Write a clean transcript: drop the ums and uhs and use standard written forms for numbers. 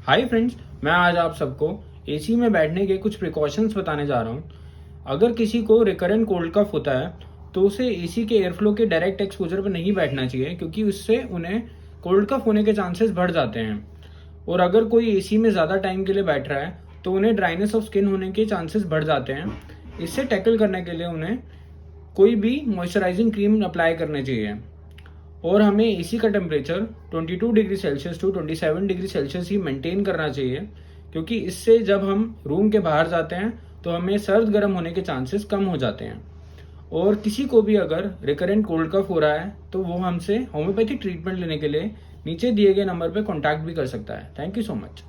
Hi friends, मैं आज आप सबको एसी में बैठने के कुछ प्रिकॉशंस बताने जा रहा हूँ। अगर किसी को रिकरेंट कोल्ड कफ होता है तो उसे एसी के एयर फ्लो के डायरेक्ट एक्सपोजर पर नहीं बैठना चाहिए, क्योंकि उससे उन्हें कोल्ड कफ होने के चांसेस बढ़ जाते हैं। और अगर कोई एसी में ज़्यादा टाइम के लिए बैठ रहा है तो उन्हें ड्राइनेस ऑफ स्किन होने के चांसेस बढ़ जाते हैं। इससे टैकल करने के लिए उन्हें कोई भी मॉइस्चराइजिंग क्रीम अप्लाई करनी चाहिए। और हमें एसी का temperature 22 degree Celsius to 27 degree Celsius ही मेंटेन करना चाहिए, क्योंकि इससे जब हम रूम के बाहर जाते हैं तो हमें सर्द गर्म होने के चांसेस कम हो जाते हैं। और किसी को भी अगर रिकरेंट कोल्ड कफ हो रहा है तो वो हमसे होम्योपैथिक ट्रीटमेंट लेने के लिए नीचे दिए गए नंबर पर कॉन्टैक्ट भी कर सकता है। Thank you so much.